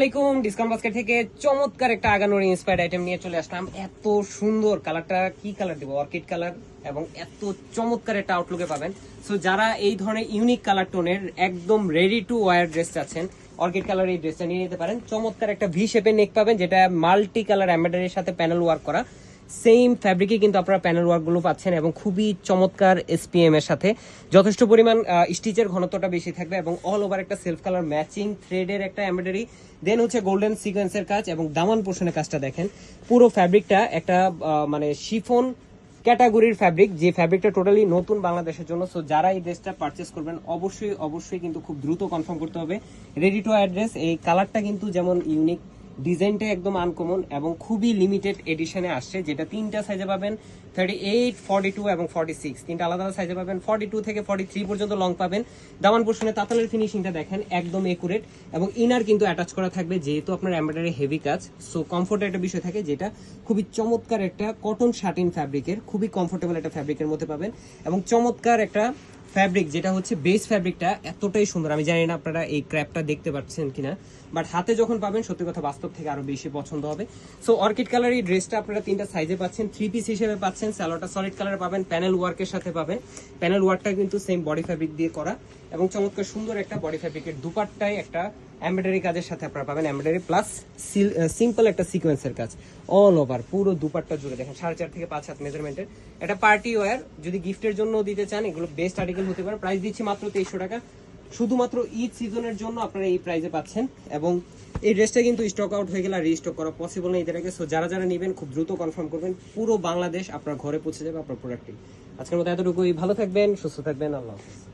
আলাইকুম, discount basket থেকে চমৎকার একটা আগানোর ইন্সপায়ার্ড আইটেম নিয়ে চলে আসলাম। এত সুন্দর কালারটা, কি কালার দিব, অর্কিড কালার, এবং এত চমৎকার একটা আউটলুকে পাবেন। সো যারা এই ধরনের ইউনিক কালার টোনের একদম রেডি টু ওয়্যার ড্রেস চাচ্ছেন, অর্কিড কালার এই ড্রেসটা নিয়ে নিতে পারেন। চমৎকার একটা ভি শেপের নেক পাবেন, যেটা মাল্টি কালার এমব্রয়ডারির সাথে প্যানেল ওয়ার্ক করা। সেম ফ্যাব্রিকে কিন্তু আপনারা প্যানেল ওয়ার্কগুলো পাচ্ছেন এবং খুবই চমৎকার এসপিএম এর সাথে যথেষ্ট পরিমাণ স্টিচের ঘনত্বটা বেশি থাকবে এবং অল ওভার একটা সেলফ কালার ম্যাচিং থ্রেডের একটা এমব্রয়ডারি, দেন হচ্ছে গোল্ডেন সিকোয়েন্সের কাজ এবং দামান পোর্শনের কাজটা দেখেন। পুরো ফ্যাব্রিকটা একটা মানে শিফন ক্যাটাগরির ফ্যাব্রিক, যে ফ্যাব্রিকটা টোটালি নতুন বাংলাদেশের জন্য। সো যারা এই ড্রেসটা পারচেস করবেন অবশ্যই কিন্তু খুব দ্রুত কনফার্ম করতে হবে। রেডি টু অ্যাড্রেস, এই কালারটা কিন্তু যেমন ইউনিক, ডিজাইনটা একদম আনকমন এবং খুবই লিমিটেড এডিশনে আসছে, যেটা তিনটা সাইজে পাবেন, 38, 42 এবং 46, তিনটা আলাদা সাইজে পাবেন। 42 থেকে 43 পর্যন্ত লং পাবেন। দামান পোর্শনে তাতালের ফিনিশিংটা দেখেন, একদম একুরেট এবং ইনার কিন্তু অ্যাটাচ করা থাকবে, যেহেতু আপনার এমব্রয়ডারি হেভি কাজ। সো কমফোর্টের একটা বিষয় থাকে, যেটা খুবই চমৎকার একটা কটন শাটিন ফ্যাব্রিকের, খুবই কমফোর্টেবল একটা ফ্যাব্রিকের মধ্যে পাবেন এবং চমৎকার একটা ফ্যাব্রিক, যেটা হচ্ছে বেস ফ্যাব্রিকটা এতটাই সুন্দর। আমি জানি না আপনারা এই ক্র্যাপটা দেখতে পাচ্ছেন কিনা, বাট হাতে যখন পাবেন সত্যি কথা বাস্তব থেকে আরো বেশি পছন্দ হবে। সো অর্কিড কালার এই ড্রেসটা আপনারা তিনটা সাইজে পাচ্ছেন, 3 পিস হিসেবে পাচ্ছেন। স্যালোটা সলিড কালার পাবেন, প্যানেল ওয়ার্কের সাথে পাবেন। প্যানেল ওয়ার্কটা কিন্তু সেম বডি ফ্যাব্রিক দিয়ে করা এবং চমৎকার সুন্দর একটা বডি ফ্যাব্রিকের দুপাট্টায় একটা এমব্রয়ডারি কাজের সাথে আপনারা পাবেন, এমব্রয়ডারি প্লাস সিম্পল একটা সিকোয়েন্সের কাজ অল ওভার পুরো দুপাট্টা জুড়ে। দেখেন 4.5 থেকে 5 হাত মেজারমেন্টের এটা পার্টি ওয়্যার, যদি গিফটের জন্য দিতে চান এগুলো বেস্ট আর্টিকেল হতে পারে। প্রাইস দিচ্ছি মাত্র 2300 টাকা, শুধুমাত্র ঈদ সিজনের জন্য আপনারা এই প্রাইসে পাচ্ছেন। এবং এই ড্রেসটা কিন্তু স্টক আউট হয়ে গেলে আর রিস্টক করা পসিবল নেই এদের আগে। সো যারা নেবেন খুব দ্রুত কনফার্ম করবেন, পুরো বাংলাদেশ আপনার ঘরে পৌঁছে যাবে আপনার প্রোডাক্টটি। আজকের মতো এতটুকুই, ভালো থাকবেন, সুস্থ থাকবেন, আল্লাহ হাফেজ।